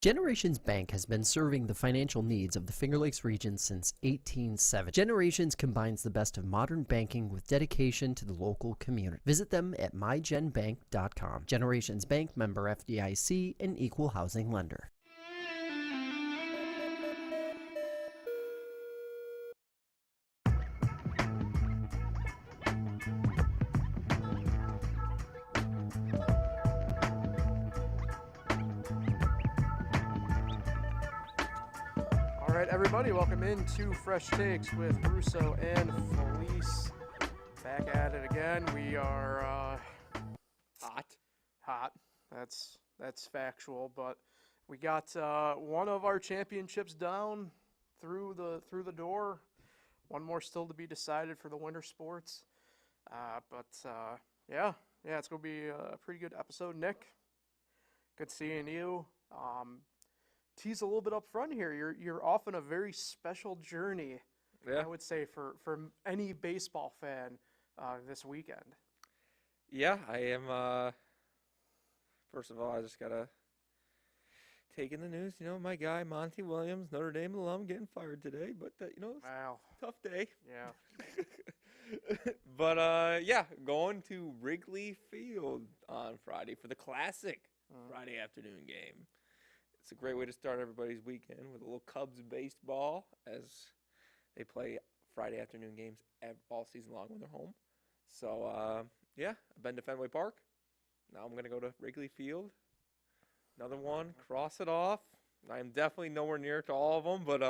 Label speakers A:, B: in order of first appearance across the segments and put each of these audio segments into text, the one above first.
A: Generations Bank has been serving the financial needs of the Finger Lakes region since 1870. Generations combines the best of modern banking with dedication to the local community. Visit them at mygenbank.com. Generations Bank, member FDIC, and equal housing lender.
B: Everybody, welcome into Fresh Takes with Russo and Felice. Back at it again. We are hot. That's factual, but we got one of our championships down through the door. One more still to be decided for the winter sports. Yeah, it's gonna be a pretty good episode. Nick, good seeing you. Tease a little bit up front here. You're off on a very special journey, I would say, for any baseball fan this weekend.
C: Yeah, I am. First of all, I just gotta take in the news. You know, my guy Monty Williams, Notre Dame alum, getting fired today. But
B: Wow,
C: tough day.
B: Yeah.
C: But going to Wrigley Field on Friday for the classic Friday afternoon game. It's a great way to start everybody's weekend with a little Cubs baseball as they play Friday afternoon games all season long when they're home. So, I've been to Fenway Park. Now I'm going to go to Wrigley Field. Another one, cross it off. I am definitely nowhere near to all of them, but,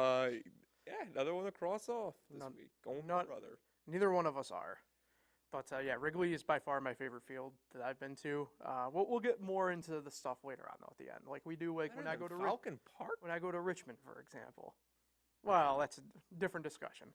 C: another one to cross off this week. Going for brother.
B: Neither one of us are. But, Wrigley is by far my favorite field that I've been to. We'll get more into the stuff later on, though, at the end. Like we do when I go to
C: Falcon Park?
B: When I go to Richmond, for example. Well, that's a different discussion.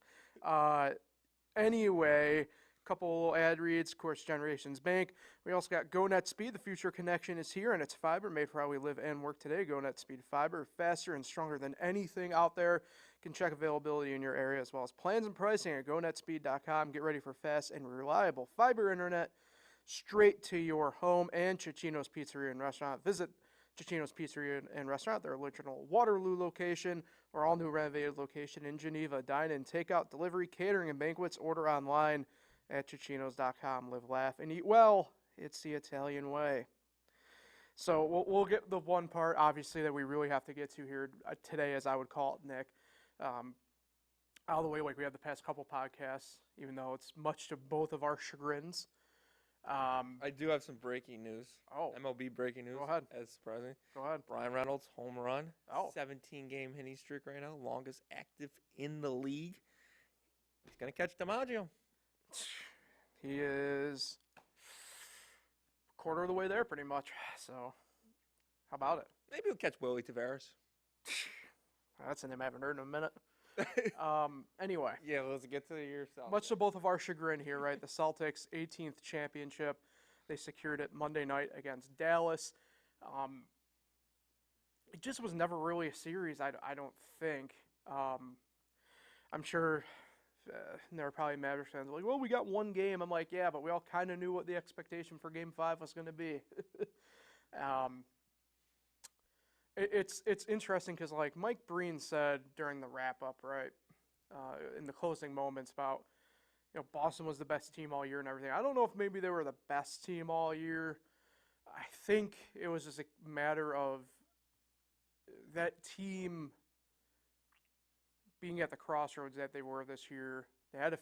B: Anyway, couple ad reads. Of course, Generations Bank. We also got GoNet Speed. The future connection is here, and it's fiber made for how we live and work today. GoNet Speed Fiber, faster and stronger than anything out there. You can check availability in your area as well as plans and pricing at gonetspeed.com. Get ready for fast and reliable fiber internet straight to your home. And Cicino's Pizzeria and Restaurant. Visit Cicino's Pizzeria and Restaurant, their original Waterloo location, or all-new renovated location in Geneva. Dine in, takeout, delivery, catering, and banquets. Order online at Cicinos.com. Live, laugh, and eat well. It's the Italian way. So we'll get the one part, obviously, that we really have to get to here today, as I would call it, Nick. Out of the way, like we had the past couple podcasts, even though it's much to both of our chagrins.
C: I do have some breaking news.
B: Oh.
C: MLB breaking news.
B: Go ahead.
C: As surprising.
B: Go ahead.
C: Brian Reynolds, home run.
B: Oh.
C: 17-game hitting streak right now. Longest active in the league. He's going to catch DiMaggio.
B: He is a quarter of the way there, pretty much. So, how about it?
C: Maybe he'll catch Willie Tavares.
B: That's a name I haven't heard in a minute. Anyway.
C: Yeah, let's get to yourself.
B: Much to both of our chagrin here, right? The Celtics' 18th championship. They secured it Monday night against Dallas. It just was never really a series, I don't think. I'm sure there are probably Mavericks fans like, well, we got one game. I'm like, yeah, but we all kind of knew what the expectation for Game 5 was going to be. It's interesting because, like Mike Breen said during the wrap-up, right, in the closing moments about, Boston was the best team all year and everything. I don't know if maybe they were the best team all year. I think it was just a matter of that team being at the crossroads that they were this year. They had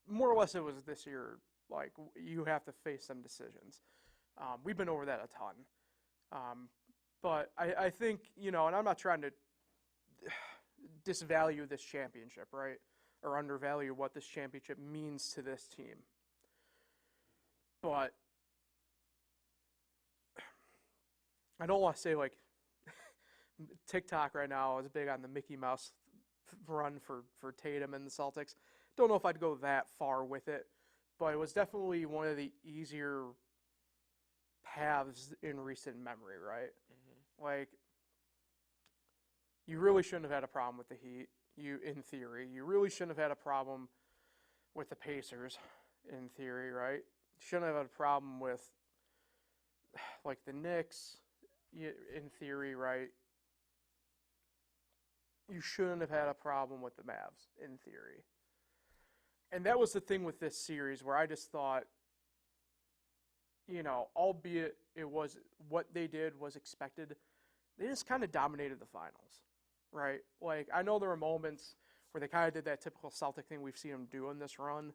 B: more or less it was this year, like, you have to face some decisions. We've been over that a ton. But I think, and I'm not trying to disvalue this championship, right? Or undervalue what this championship means to this team. But I don't want to say, like, TikTok right now is big on the Mickey Mouse run for Tatum and the Celtics. Don't know if I'd go that far with it, but it was definitely one of the easier paths in recent memory, right? Mm-hmm. Like, you really shouldn't have had a problem with the Heat, in theory. You really shouldn't have had a problem with the Pacers, in theory, right? You shouldn't have had a problem with, like, the Knicks, in theory, right? you shouldn't have had a problem with the Mavs, in theory. And that was the thing with this series where I just thought, albeit it was what they did was expected, they just kind of dominated the finals, right? Like, I know there were moments where they kind of did that typical Celtic thing we've seen them do in this run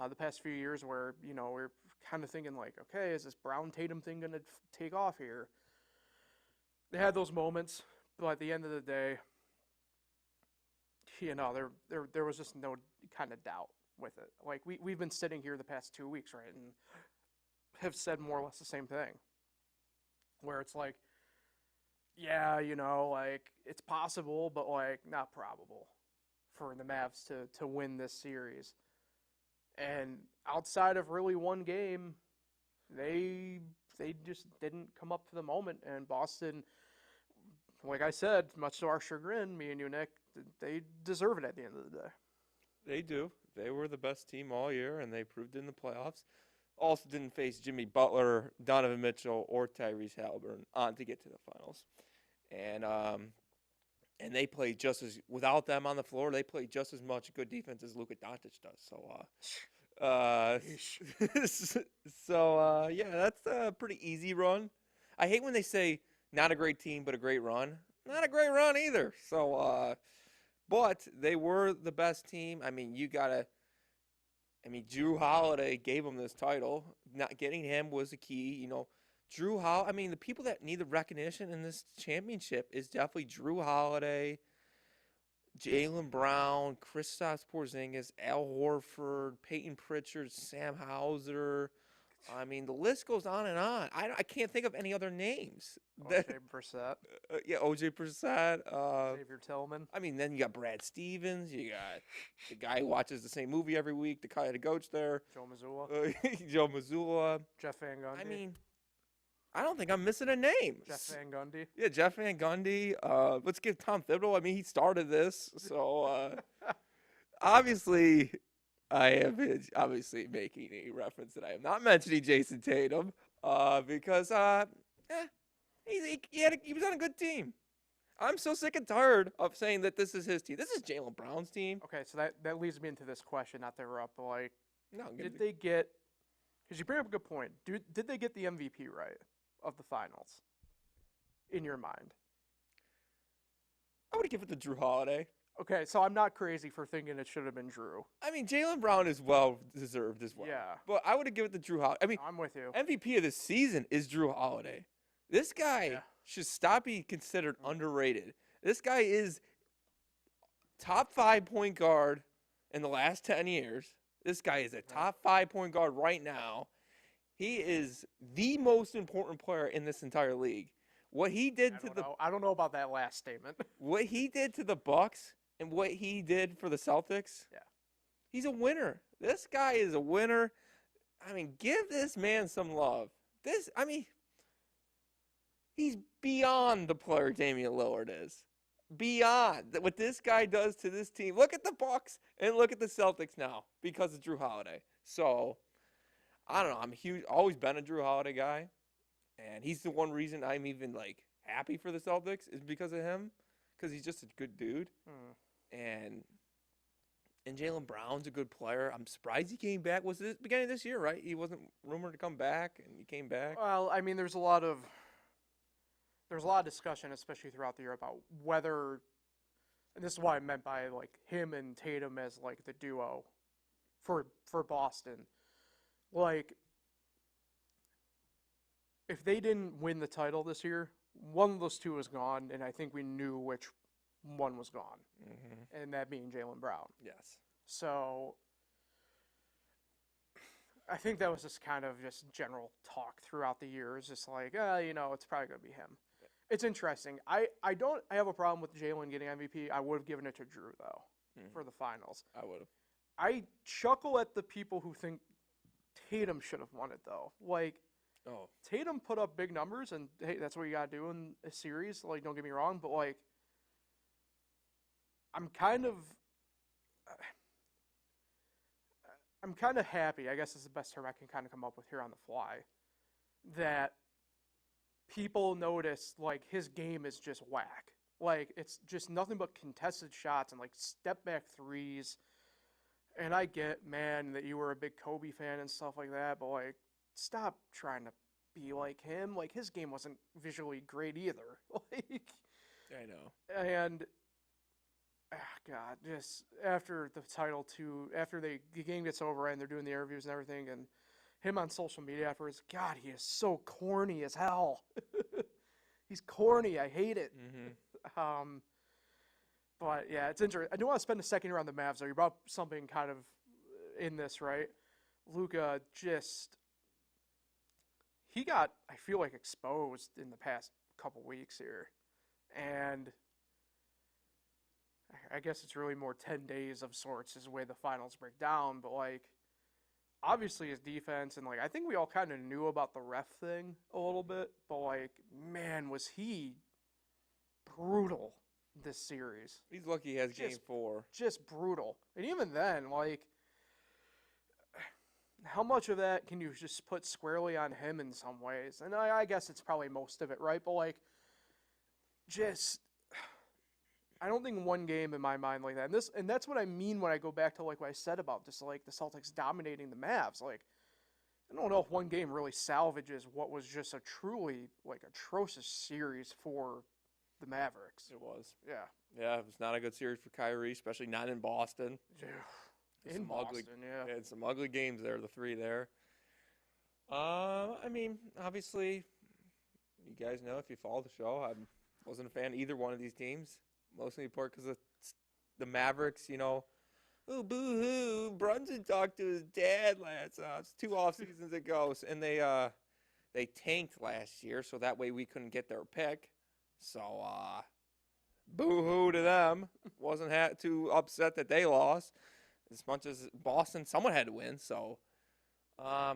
B: the past few years where, we're kind of thinking like, okay, is this Brown-Tatum thing going to take off here? They had those moments, but at the end of the day, there was just no kind of doubt with it. Like, we've been sitting here the past 2 weeks, right, and have said more or less the same thing, where it's like, yeah, like, it's possible, but, like, not probable for the Mavs to win this series. And outside of really one game, they just didn't come up to the moment. And Boston, like I said, much to our chagrin, me and you, Nick, they deserve it at the end of the day.
C: They do. They were the best team all year, and they proved it in the playoffs. Also didn't face Jimmy Butler, Donovan Mitchell, or Tyrese Halliburton on to get to the finals. And they played just as, without them on the floor, they played just as much good defense as Luka Doncic does. So, yeah, that's a pretty easy run. I hate when they say not a great team, but a great run. Not a great run either. So, but they were the best team. I mean, Drew Holiday gave them this title. Not getting him was the key. Drew Holiday, the people that need the recognition in this championship is definitely Drew Holiday, Jaylen Brown, Kristaps Porzingis, Al Horford, Peyton Pritchard, Sam Hauser. The list goes on and on. I can't think of any other names.
B: O.J. Brissett.
C: O.J. Brissett.
B: Xavier Tillman.
C: Then you got Brad Stevens. You got the guy who watches the same movie every week, the guy, the coach there.
B: Joe Mazzulla.
C: Joe Mazzulla.
B: Jeff Van Gundy.
C: I don't think I'm missing a name.
B: Jeff Van Gundy.
C: Yeah, Jeff Van Gundy. Let's give Tom Thibodeau. He started this. So, obviously, I am obviously making a reference that I am not mentioning Jason Tatum because he was on a good team. I'm so sick and tired of saying that this is his team. This is Jaylen Brown's team.
B: Okay, so that leads me into this question, not to interrupt, but like,
C: No,
B: did they get? Because you bring up a good point. Did they get the MVP right of the finals? In your mind,
C: I would give it to Drew Holiday.
B: Okay, so I'm not crazy for thinking it should have been Drew.
C: Jaylen Brown is well deserved as well.
B: Yeah.
C: But I would have given it to Drew Holiday.
B: I'm with you.
C: MVP of the season is Drew Holiday. This guy should stop being considered underrated. This guy is top 5 point guard in the last 10 years. This guy is a top 5 point guard right now. He is the most important player in this entire league. What he did
B: I don't know about that last statement.
C: What he did to the Bucks and what he did for the Celtics.
B: Yeah.
C: He's a winner. This guy is a winner. Give this man some love. He's beyond the player Damian Lillard is. Beyond what this guy does to this team. Look at the Bucks and look at the Celtics now because of Drew Holiday. So, I don't know. I'm always been a Drew Holiday guy. And he's the one reason I'm even, happy for the Celtics is because of him. Because he's just a good dude. And Jaylen Brown's a good player. I'm surprised he came back. Was it beginning of this year, right? He wasn't rumored to come back, and he came back.
B: Well, there's a lot of discussion, especially throughout the year, about whether, and this is what I meant by him and Tatum as the duo for Boston. If they didn't win the title this year, one of those two was gone, and I think we knew which one was gone, and that being Jaylen Brown.
C: Yes.
B: So I think that was just kind of just general talk throughout the years, just it's probably going to be him. It's interesting. I don't have a problem with Jaylen getting MVP. I would have given it to Drew, though, for the finals.
C: I would have.
B: I chuckle at the people who think Tatum should have won it, though. Tatum put up big numbers, and hey, that's what you got to do in a series. Don't get me wrong, but I'm kind of happy, I guess is the best term I can kind of come up with here on the fly, that people notice his game is just whack. Like, it's just nothing but contested shots and, like, step-back threes. And I get, man, that you were a big Kobe fan and stuff like that, but, like, stop trying to be like him. Like, his game wasn't visually great either. Like,
C: I know.
B: and, God, just after the title, too, after the game gets over and they're doing the interviews and everything, and him on social media afterwards, God, he is so corny as hell. He's corny. I hate it.
C: Mm-hmm.
B: But, yeah, it's interesting. I do want to spend a second here on the Mavs, though. You brought up something kind of in this, right? Luka he got, I feel like, exposed in the past couple weeks here. And I guess it's really more 10 days of sorts is the way the finals break down. But, like, obviously his defense, and, like, I think we all kind of knew about the ref thing a little bit. But, like, man, was he brutal this series.
C: He's lucky he has game 4.
B: Just brutal. And even then, like, how much of that can you just put squarely on him in some ways? And I guess it's probably most of it, right? But, like, just, I don't think one game in my mind like that. And that's what I mean when I go back to, like, what I said about just, like, the Celtics dominating the Mavs. Like, I don't know if one game really salvages what was just a truly, like, atrocious series for the Mavericks.
C: It was.
B: Yeah.
C: Yeah, it was not a good series for Kyrie, especially not in Boston.
B: In Boston, yeah.
C: Had some ugly games there, the 3 there. I mean, obviously, you guys know if you follow the show, I wasn't a fan of either one of these teams. Mostly in part because of the Mavericks, you know. Oh, boo-hoo, Brunson talked to his dad it's 2 off seasons ago, and they tanked last year, so that way we couldn't get their pick. So, boo-hoo to them. Wasn't too upset that they lost. As much as Boston, someone had to win. So, I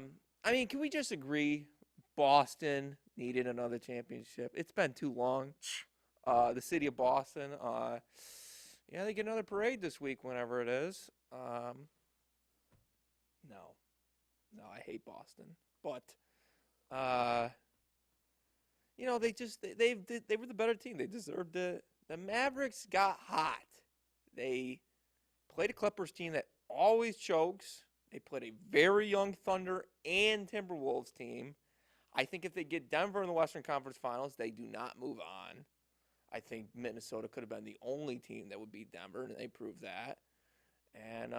C: mean, can we just agree Boston needed another championship? It's been too long. The city of Boston, yeah, they get another parade this week whenever it is. No, I hate Boston. But, you know, they were the better team. They deserved it. The Mavericks got hot. They played a Clippers team that always chokes. They played a very young Thunder and Timberwolves team. I think if they get Denver in the Western Conference Finals, they do not move on. I think Minnesota could have been the only team that would beat Denver, and they proved that. And,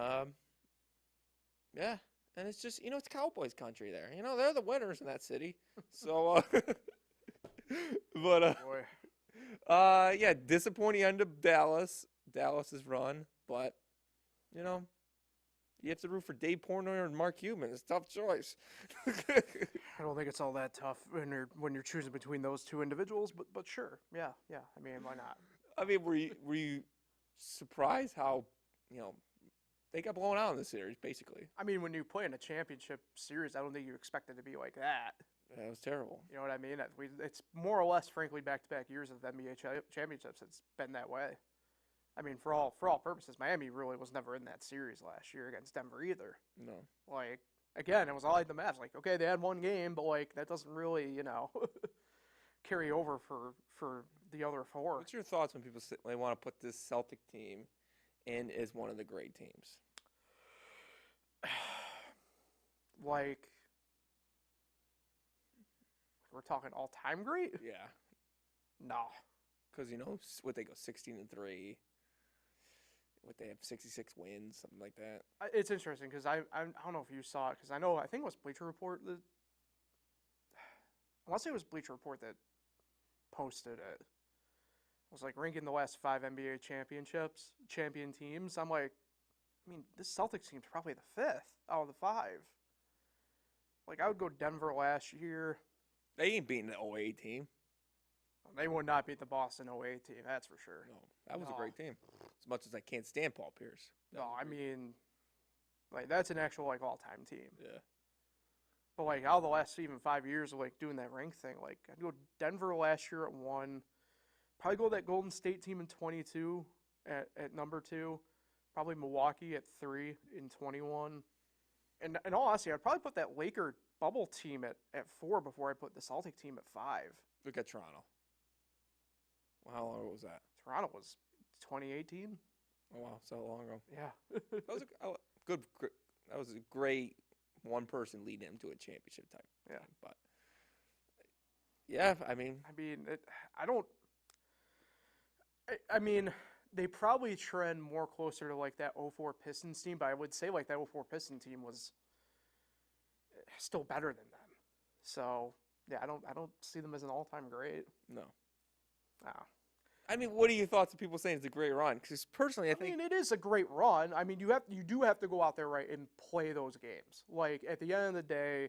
C: yeah. And it's just, you know, it's Cowboys country there. You know, they're the winners in that city. So, but, yeah, disappointing end of Dallas's run. But, you know, you have to root for Dave Portnoy and Mark Cuban. It's a tough choice.
B: I don't think it's all that tough when you're choosing between those two individuals, but sure, yeah. I mean, why not?
C: I mean, were you surprised how, you know, they got blown out in the series, basically?
B: I mean, when you play in a championship series, I don't think you expect it to be like that.
C: That was terrible.
B: You know what I mean? It's more or less, frankly, back-to-back years of NBA championships. It's been that way. I mean, for all purposes, Miami really was never in that series last year against Denver either.
C: No.
B: Like, again, it was all like the Mavs. Like, okay, they had one game, but, like, that doesn't really, you know, carry over for the other 4.
C: What's your thoughts when people say they want to put this Celtic team in as one of the great teams?
B: Like, we're talking all-time great?
C: Yeah.
B: No.
C: Because, you know, what they go 16-3. What they have 66 wins, something like that.
B: It's interesting because I don't know if you saw it because I think it was Bleacher Report that I want to say it was Bleacher Report that posted it. It was like ranking the last 5 NBA champion teams. I'm like, I mean, this Celtics team's probably the 5th out of the 5. Like, I would go Denver last year.
C: They ain't beating the 08 team.
B: They would not beat the Boston 08 team, that's for sure.
C: No, that was a great team. As much as I can't stand Paul Pierce.
B: No, I mean, like, that's an actual, like, all-time team.
C: Yeah.
B: But, like, out of the last even 5 years of, like, doing that rank thing, like, I'd go Denver last year at 1. Probably go that Golden State team in 22 at number 2. Probably Milwaukee at 3 in 21. And in all honesty, I'd probably put that Laker bubble team at 4 before I put the Celtic team at 5.
C: Look at Toronto. How long was that?
B: Toronto was 2018.
C: Oh wow, so long ago.
B: Yeah.
C: That was a good. That was a great one-person leading him to a championship type.
B: Yeah.
C: Thing. But yeah, I mean,
B: I mean, they probably trend more closer to like that 04 Pistons team, but I would say like that 04 Pistons team was still better than them. So yeah, I don't see them as an all-time great.
C: no.
B: No.
C: I mean, what are your thoughts of people saying it's a great run? Because personally, I think
B: mean, it is a great run. I mean, you do have to go out there, right, and play those games. Like, at the end of the day,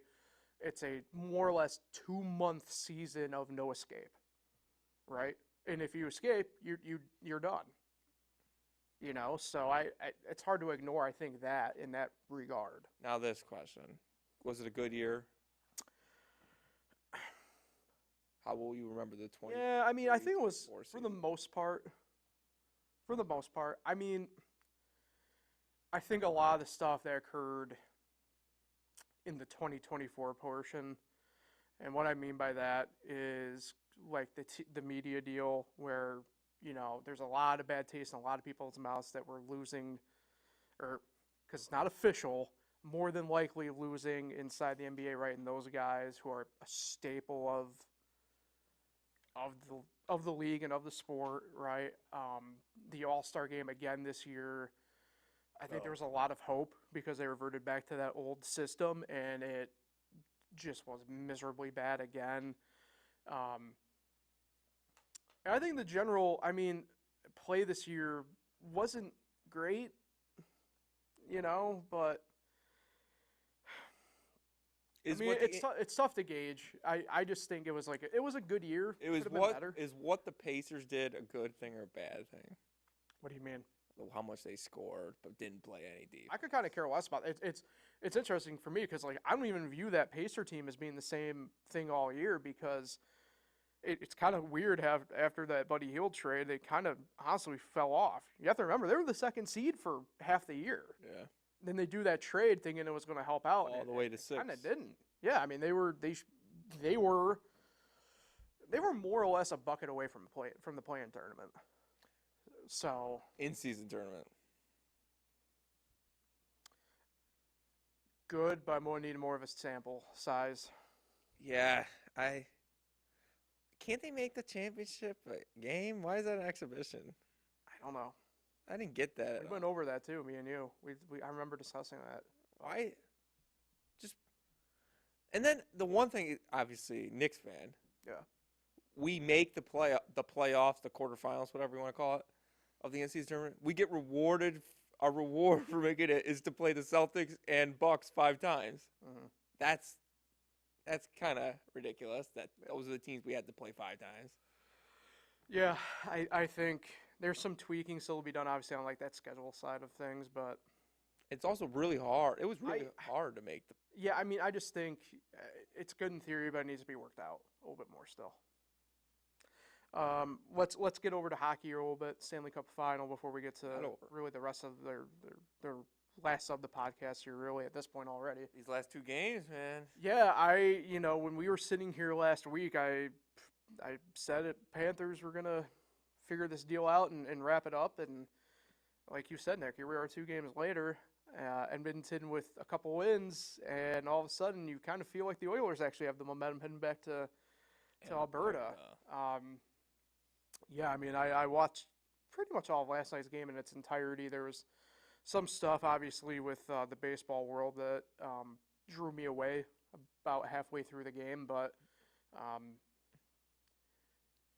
B: it's a more or less 2-month season of no escape, right? And if you escape, you're done. You know, so it's hard to ignore, I think, that in that regard.
C: now this question: was it a good year? How will you remember the 20?
B: Yeah, I mean, I think it was for
C: season?
B: the most part. For the most part, I mean, I think a lot of the stuff that occurred in the 2024 portion, and what I mean by that is like the media deal where, you know, there's a lot of bad taste in a lot of people's mouths that we're losing, or because it's not official, more than likely losing inside the NBA, right? And those guys who are a staple of the league and of the sport, right? The All-Star game again this year, I think there was a lot of hope because they reverted back to that old system, and it just was miserably bad again. And I think the general, I mean, play this year wasn't great, you know, but it's tough to gauge. I just think it was a good year.
C: It was what the Pacers did a good thing or a bad thing?
B: What do you mean?
C: How much they scored but didn't play any deep.
B: I could kind of care less about it. It's interesting for me because like I don't even view that Pacer team as being the same thing all year because it's kind of weird after that Buddy Hield trade they kind of honestly fell off. You have to remember they were the second seed for half the year.
C: Yeah.
B: Then they do that trade thinking it was going to help out.
C: All the way to 6.
B: Kind of didn't. Yeah, I mean they were more or less a bucket away from the play-in tournament. So
C: in-season tournament.
B: Good, but I'm going to need more of a sample size.
C: Yeah, can't they make the championship game? Why is that an exhibition?
B: I don't know.
C: I didn't get that.
B: We went over that too, me and you. I remember discussing that.
C: Why? And then the one thing, obviously, Knicks fan.
B: Yeah.
C: We make the playoffs, the quarterfinals, whatever you want to call it, of the NCAA tournament. We get rewarded. Our reward for making it is to play the Celtics and Bucks 5 times.
B: Mm-hmm.
C: That's kind of ridiculous. That those are the teams we had to play 5 times.
B: Yeah, I think there's some tweaking still to be done, obviously, on like that schedule side of things, but
C: it's also really hard. It was really hard to make the.
B: Yeah, I mean, I just think it's good in theory, but it needs to be worked out a little bit more still. Let's get over to hockey a little bit. Stanley Cup Final before we get to really the rest of their last of the podcast here. Really at this point already.
C: These last 2 games, man.
B: Yeah, when we were sitting here last week, I said it. Panthers were gonna figure this deal out and wrap it up, and like you said, Nick, here we are 2 games later. Edmonton with a couple wins, and all of a sudden you kind of feel like the Oilers actually have the momentum heading back to Alberta. Yeah, I mean, I watched pretty much all of last night's game in its entirety. There was some stuff, obviously, with the baseball world that drew me away about halfway through the game. But,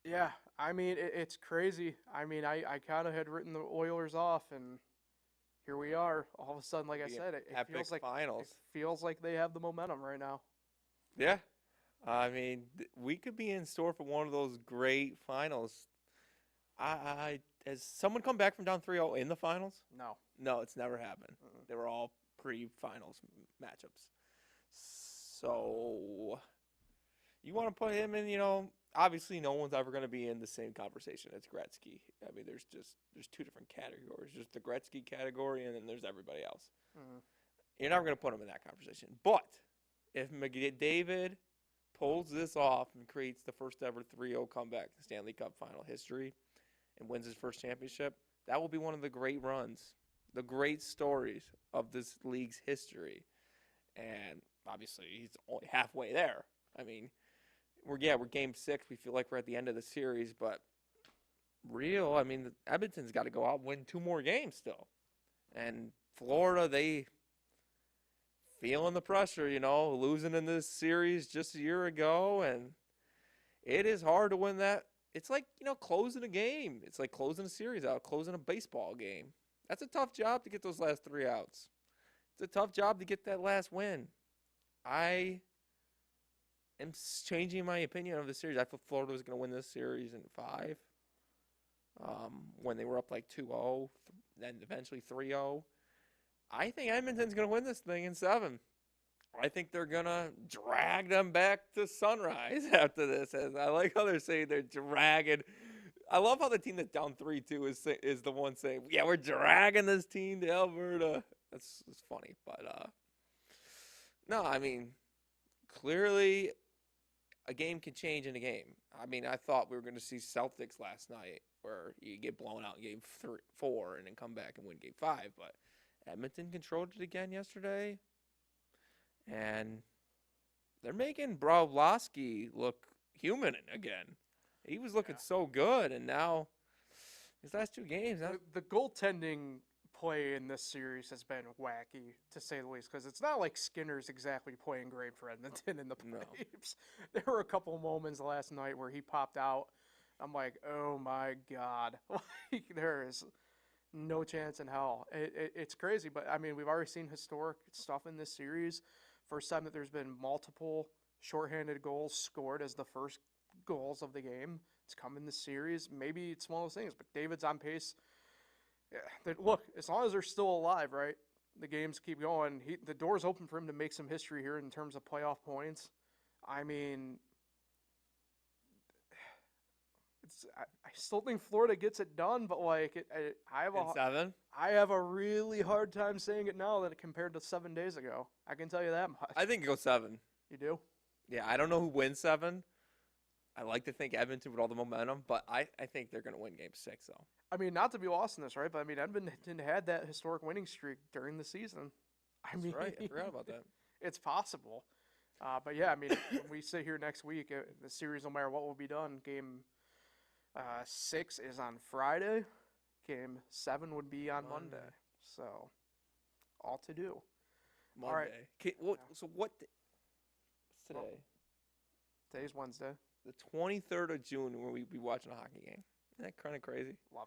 B: yeah, I mean, it's crazy. I mean, I kind of had written the Oilers off, and here we are. All of a sudden, like I said, it feels like
C: finals.
B: It feels like they have the momentum right now.
C: Yeah. I mean, we could be in store for one of those great finals. Has someone come back from down 3-0 in the finals? No, it's never happened.
B: Mm-mm.
C: They were all pre-finals matchups. So you want to put him in, obviously no one's ever going to be in the same conversation as Gretzky. I mean, there's 2 different categories. There's the Gretzky category, and then there's everybody else.
B: Mm-hmm.
C: You're never going to put him in that conversation. But if McDavid pulls this off and creates the first ever 3-0 comeback in Stanley Cup Final history and wins his first championship, that will be one of the great runs, the great stories of this league's history. And obviously, he's only halfway there. I mean, we're game 6. We feel like we're at the end of the series, but Edmonton's got to go out and win 2 more games still. And Florida, they feeling the pressure, losing in this series just a year ago, and it is hard to win that. It's like, closing a game. It's like closing a series out, closing a baseball game. That's a tough job to get those last 3 outs. It's a tough job to get that last win. I am changing my opinion of the series. I thought Florida was going to win this series in 5 when they were up like 2-0, then eventually 3-0. I think Edmonton's going to win this thing in 7. I think they're going to drag them back to Sunrise after this. As I like how they're saying they're dragging. I love how the team that's down 3-2 is the one saying, yeah, we're dragging this team to Alberta. It's funny. But, no, I mean, clearly a game can change in a game. I mean, I thought we were going to see Celtics last night where you get blown out in game 4 and then come back and win game 5. But Edmonton controlled it again yesterday. And they're making Brodlowski look human again. He was looking so good, and now his last 2 games.
B: The goaltending play in this series has been wacky, to say the least, because it's not like Skinner's exactly playing great for Edmonton in the playoffs. No. There were a couple moments last night where he popped out. I'm like, oh, my God. There is no chance in hell. It's crazy, but, I mean, we've already seen historic stuff in this series. First time that there's been multiple shorthanded goals scored as the first goals of the game. It's come in the series. Maybe it's one of those things, but David's on pace. Yeah, look, as long as they're still alive, right, the games keep going. The door's open for him to make some history here in terms of playoff points. I mean, I still think Florida gets it done, but like I have a really hard time saying it now that compared to 7 days ago. I can tell you that much.
C: I think it goes 7.
B: You do?
C: Yeah, I don't know who wins 7. I like to think Edmonton with all the momentum, but I think they're going to win game 6, though.
B: I mean, not to be lost in this, right? But I mean, Edmonton had that historic winning streak during the season.
C: That's right. I forgot about that.
B: It's possible. But yeah, I mean, when we sit here next week, the series, no matter what will be done, game 6 is on Friday. Game 7 would be on Monday. So, all to do.
C: Monday.
B: All right.
C: So what's today?
B: Today's Wednesday.
C: The 23rd of June when we'll be watching a hockey game. Isn't that kind of crazy?
B: Love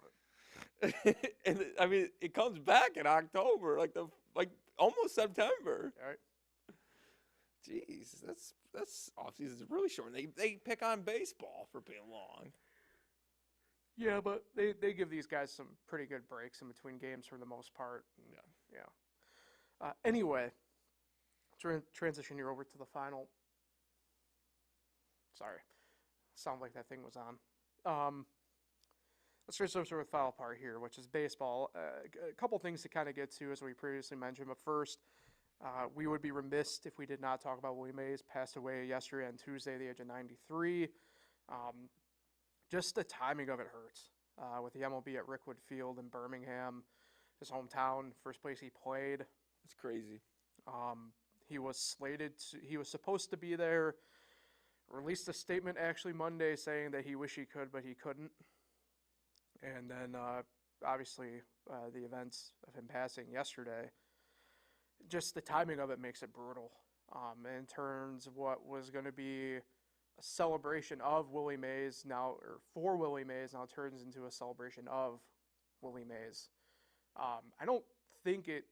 B: it.
C: And I mean, it comes back in October, like almost September.
B: All right.
C: Jeez, that's off season is really short. They pick on baseball for being long.
B: Yeah, but they give these guys some pretty good breaks in between games for the most part. Yeah. Anyway, transition here over to the final. Sorry. Sounded like that thing was on. Let's start with the final part here, which is baseball. A couple things to kind of get to, as we previously mentioned. But first, we would be remiss if we did not talk about Willie Mays. Passed away yesterday on Tuesday at the age of 93. Just the timing of it hurts. With the MLB at Rickwood Field in Birmingham, his hometown, first place he played.
C: It's crazy.
B: He was supposed to be there. Released a statement actually Monday saying that he wished he could, but he couldn't. And then, obviously, the events of him passing yesterday, just the timing of it makes it brutal. In terms of what was going to be a celebration of Willie Mays for Willie Mays, now turns into a celebration of Willie Mays. I don't think it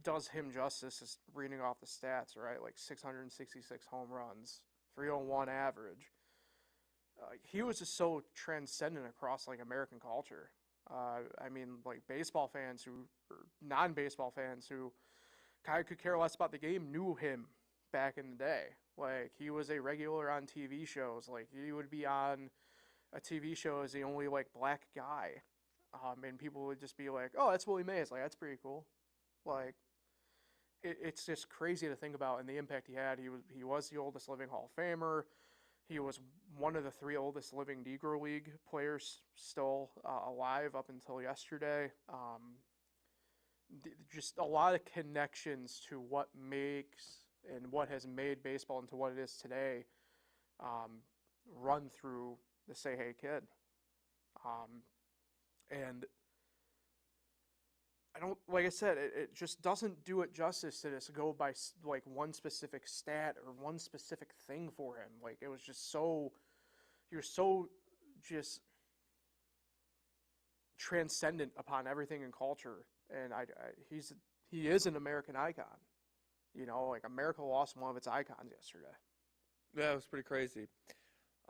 B: does him justice as reading off the stats, right? Like 666 home runs, 301 average. He was just so transcendent across like American culture. I mean, like baseball fans or non-baseball fans who kind of could care less about the game knew him back in the day. Like he was a regular on TV shows. Like he would be on a TV show as the only like black guy, and people would just be like, "Oh, that's Willie Mays. Like that's pretty cool." Like, it's just crazy to think about and the impact he had. He was the oldest living Hall of Famer. He was one of the 3 oldest living Negro League players still alive up until yesterday. Just a lot of connections to what makes and what has made baseball into what it is today run through the Say Hey Kid. And I don't, like I said, it just doesn't do it justice to just go by like one specific stat or one specific thing for him. Like it was just so, you're so just transcendent upon everything in culture, and he is an American icon. You know, like America lost one of its icons yesterday.
C: Yeah, it was pretty crazy.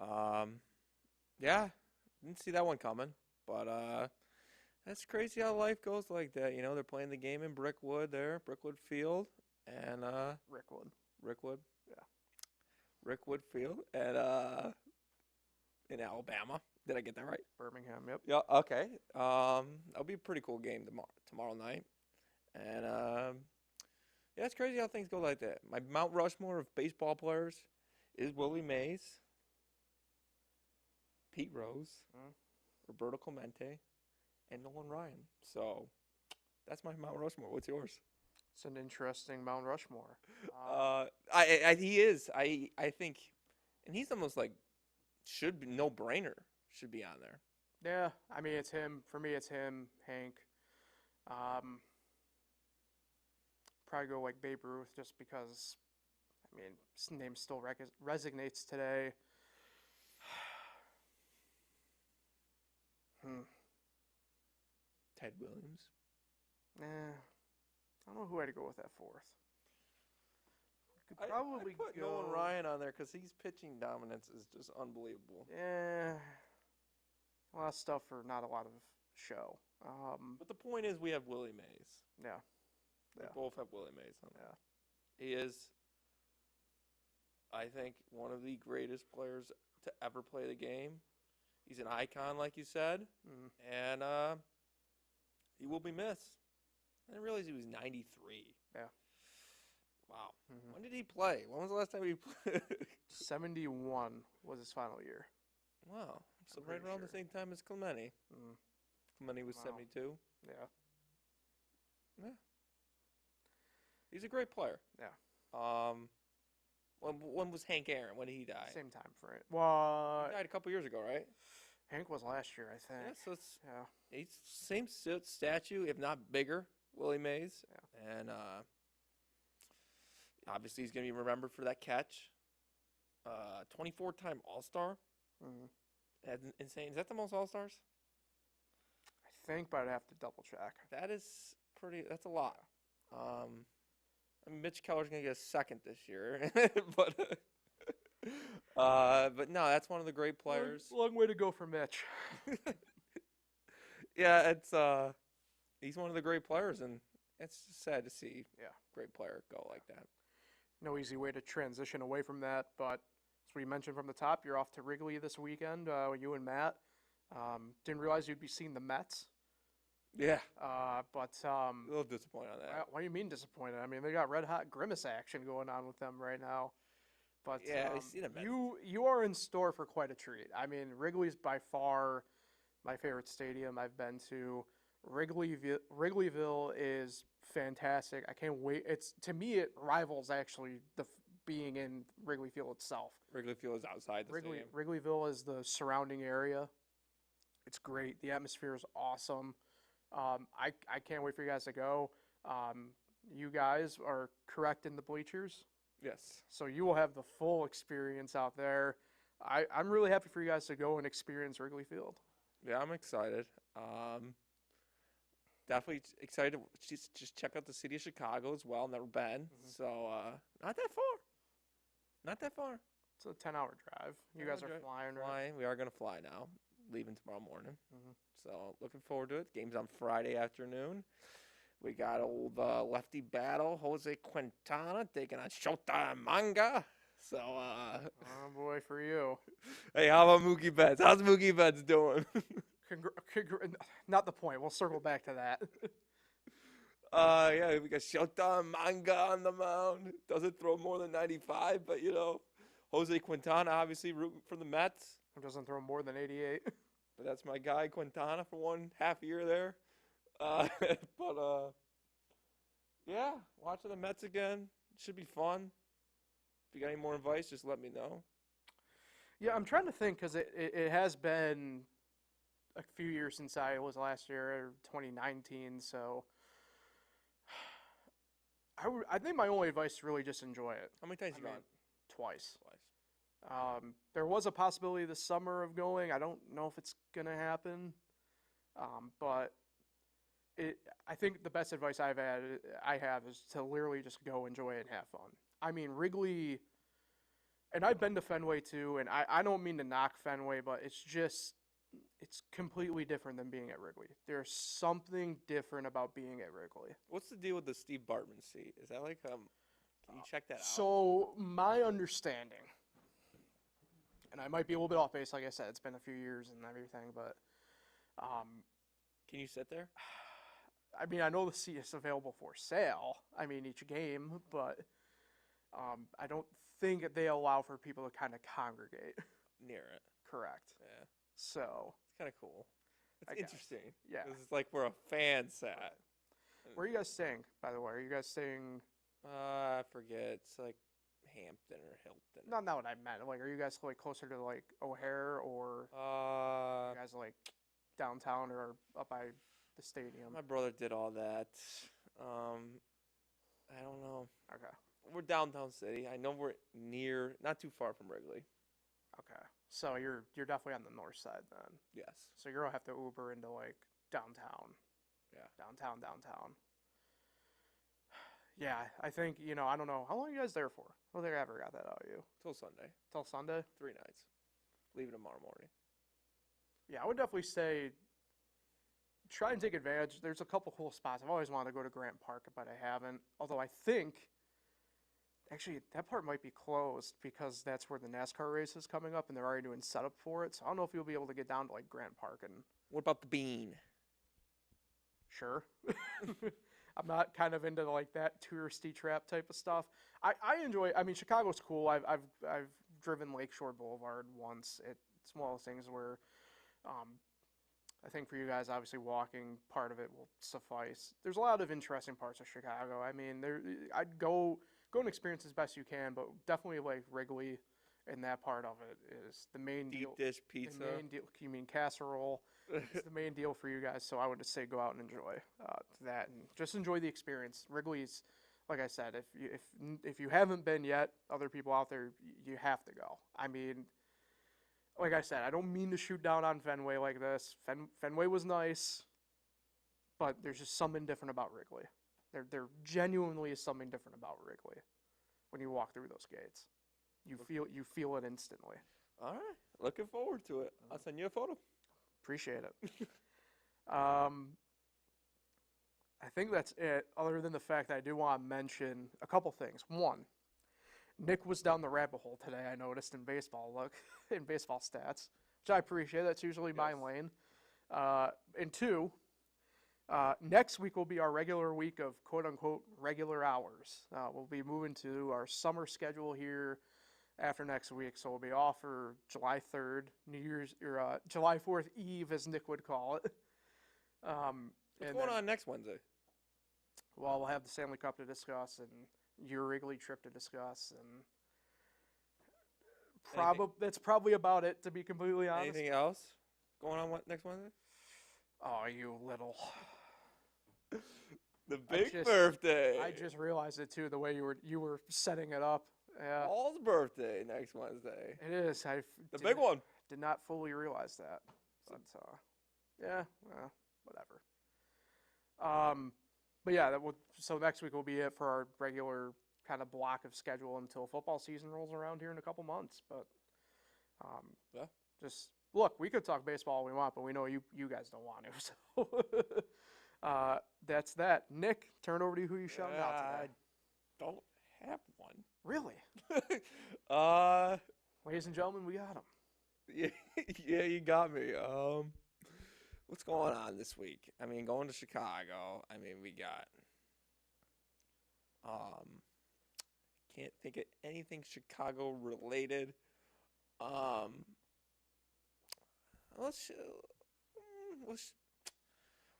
C: Yeah, didn't see that one coming, but that's crazy how life goes like that. You know, they're playing the game in Brickwood Field, and Rickwood, yeah, Rickwood Field, and in Alabama. Did I get that right?
B: Birmingham, yep.
C: Yeah, okay. That'll be a pretty cool game tomorrow night, and yeah, it's crazy how things go like that. My Mount Rushmore of baseball players is Willie Mays, Pete Rose, Roberto Clemente, and Nolan Ryan. So that's my Mount Rushmore. What's yours?
B: It's an interesting Mount Rushmore.
C: He is. I think, and he's almost like should be no-brainer. Should be on there.
B: Yeah, I mean it's him. For me, it's him, Hank. Probably go like Babe Ruth just because, I mean, his name still resonates today.
C: Ted Williams.
B: I don't know who I had to go with that 4th. Could probably
C: I put
B: go
C: Nolan Ryan on there because his pitching dominance is just unbelievable.
B: Yeah, a lot of stuff for not a lot of show.
C: But the point is, we have Willie Mays.
B: Yeah.
C: We both have Willie Mays on there.
B: Yeah.
C: He is, I think, one of the greatest players to ever play the game. He's an icon, like you said, and he will be missed. I didn't realize he was 93.
B: Yeah.
C: Wow. When did he play? When was the last time he played?
B: 71 was his final year.
C: Wow. So right around the same time as Clemente. Clemente was 72.
B: Yeah.
C: Yeah. He's a great player.
B: Yeah.
C: When was Hank Aaron? When did he die?
B: Same time frame. Well,
C: He died a couple years ago, right?
B: Hank was last year, I think.
C: Yeah, so it's
B: Yeah.
C: he's same statue, if not bigger, Willie Mays.
B: Yeah.
C: And obviously he's going to be remembered for that catch. 24-time All-Star. That's insane. Is that the most All-Stars?
B: I think, but I'd have to double check.
C: That is that's a lot. I mean, Mitch Keller's going to get a second this year. But no, that's one of the great players.
B: Long way to go for Mitch.
C: Yeah, it's he's one of the great players, and it's sad to see
B: Yeah.
C: great player go like that.
B: No easy way to transition away from that, but as we mentioned from the top, you're off to Wrigley this weekend, you and Matt. Didn't realize you'd be seeing the Mets.
C: Yeah.
B: But
C: A little disappointed on that.
B: what do you mean disappointed? I mean, they got red hot Grimace action going on with them right now. But
C: Yeah, I see the Mets.
B: you are in store for quite a treat. I mean, Wrigley's by far my favorite stadium I've been to. Wrigleyville is fantastic. I can't wait. To me it rivals actually being in Wrigley Field itself.
C: Wrigley Field is outside the stadium.
B: Wrigleyville is the surrounding area. It's great. The atmosphere is awesome. I can't wait for you guys to go. You guys are correct in the bleachers.
C: Yes.
B: So you will have the full experience out there. I'm really happy for you guys to go and experience Wrigley Field.
C: Yeah, I'm excited. Definitely excited to just check out the city of Chicago as well. Never been. So, not that far. Not that far.
B: It's a 10-hour drive. You guys are flying, right?
C: We are going to fly now. Leaving tomorrow morning. So, looking forward to it. Game's on Friday afternoon. We got old lefty battle, Jose Quintana taking on Shota Manga. So,
B: Oh, boy, for you.
C: Hey, how about Mookie Betts? How's Mookie Betts doing?
B: Not the point. We'll circle back to that.
C: Yeah, we got Shota Manga on the mound. Doesn't throw more than 95, but, Jose Quintana obviously rooting for the Mets.
B: Who doesn't throw more than 88.
C: But that's my guy, Quintana, for 1.5 year there. Yeah, watching the Mets again. Should be fun. If you got any more advice, just let me know.
B: Yeah, I'm trying to think because it has been a few years since I was last year, 2019, so I think my only advice is really just enjoy it.
C: How many times you gone?
B: Twice. There was a possibility this summer of going. I don't know if it's going to happen, but I think the best advice I have is to literally just go enjoy it and have fun. I mean, Wrigley, and I've been to Fenway too, and I don't mean to knock Fenway, but it's completely different than being at Wrigley. There's something different about being at Wrigley.
C: What's the deal with the Steve Bartman seat? Is that like, can you check that out?
B: So, my understanding, and I might be a little bit off base, like I said, it's been a few years and everything, but
C: can you sit there?
B: I mean, I know the seat is available for sale, each game, but I don't think they allow for people to kind of congregate.
C: Near it.
B: Correct.
C: Yeah.
B: So.
C: It's kind of cool. It's interesting.
B: Yeah.
C: This is like where a fan sat.
B: Where are you guys staying, by the way? Are you guys staying?
C: I forget. It's like Hampton or Hilton.
B: Not what I meant. Like, are you guys like closer to like O'Hare or you guys like downtown or up by the stadium?
C: My brother did all that. I don't know.
B: Okay.
C: We're downtown city. I know we're not too far from Wrigley.
B: Okay. So you're definitely on the north side then.
C: Yes.
B: So you're gonna have to Uber into like downtown.
C: Yeah.
B: Downtown. Yeah, I think, I don't know. How long are you guys there for? I don't think I ever got that out of you.
C: Till Sunday.
B: Till Sunday?
C: 3 nights. Leaving tomorrow morning.
B: Yeah, I would definitely say try and take advantage. There's a couple cool spots. I've always wanted to go to Grant Park, but I haven't. Although I think, actually, that part might be closed because that's where the NASCAR race is coming up, and they're already doing setup for it. So I don't know if you'll be able to get down to, like, Grant Park. And
C: what about the Bean?
B: Sure. I'm not kind of into, like, that touristy trap type of stuff. I enjoy – Chicago's cool. I've driven Lakeshore Boulevard once. It's one of those things where I think for you guys, obviously, walking part of it will suffice. There's a lot of interesting parts of Chicago. I'd go and experience as best you can, but definitely like Wrigley and that part of it is the main deal.
C: Deep dish pizza.
B: The main deal. You mean casserole? It's the main deal for you guys. So I would just say go out and enjoy that and just enjoy the experience. Wrigley's, like I said, if you haven't been yet, other people out there, you have to go. Like I said, I don't mean to shoot down on Fenway like this. Fenway was nice, but there's just something different about Wrigley. There genuinely is something different about Wrigley when you walk through those gates. You feel it instantly.
C: All right, looking forward to it. I'll send you a photo.
B: Appreciate it. I think that's it. Other than the fact that I do want to mention a couple things. One, Nick was down the rabbit hole today, I noticed, in baseball stats, which I appreciate. That's usually my lane. And two, next week will be our regular week of quote-unquote regular hours. We'll be moving to our summer schedule here after next week, so we'll be off for July 3rd, July 4th Eve, as Nick would call it.
C: What's going on next Wednesday?
B: Well, we'll have the Stanley Cup to discuss and your Wrigley trip to discuss, and that's probably about it, to be completely honest.
C: Anything else going on next Wednesday?
B: Oh, you little.
C: The big birthday.
B: I just realized it too, the way you were setting it up. Yeah.
C: Paul's birthday next Wednesday.
B: It is.
C: The big one.
B: Did not fully realize that. But yeah, well, whatever. But yeah, so next week will be it for our regular kind of block of schedule until football season rolls around here in a couple months. But
C: yeah,
B: just look, we could talk baseball all we want, but we know you guys don't want to. So that's that. Nick, turn it over to you. Who you shouting out today?
C: I don't have one.
B: Really? Ladies and gentlemen, we got him.
C: Yeah, you got me. What's going on this week? Going to Chicago. We got Can't think of anything Chicago related.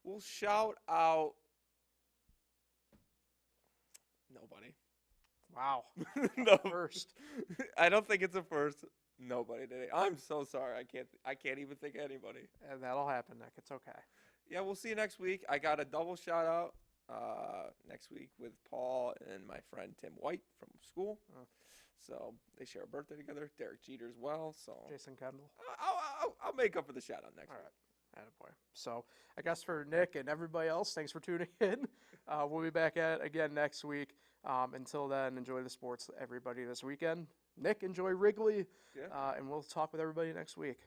C: We'll shout out nobody.
B: Wow.
C: No.
B: First.
C: I don't think it's a first. Nobody today. I'm so sorry. I can't even think of anybody.
B: And that'll happen, Nick. It's okay.
C: Yeah, we'll see you next week. I got a double shout out next week with Paul and my friend Tim White from school.
B: Oh.
C: So they share a birthday together. Derek Jeter as well. So
B: Jason Kendall.
C: I'll make up for the shout out next
B: All
C: week.
B: right. Attaboy. So I guess for Nick and everybody else, thanks for tuning in. We'll be back again next week. Until then, enjoy the sports, everybody, this weekend. Nick, enjoy Wrigley.
C: Yeah.
B: And we'll talk with everybody next week.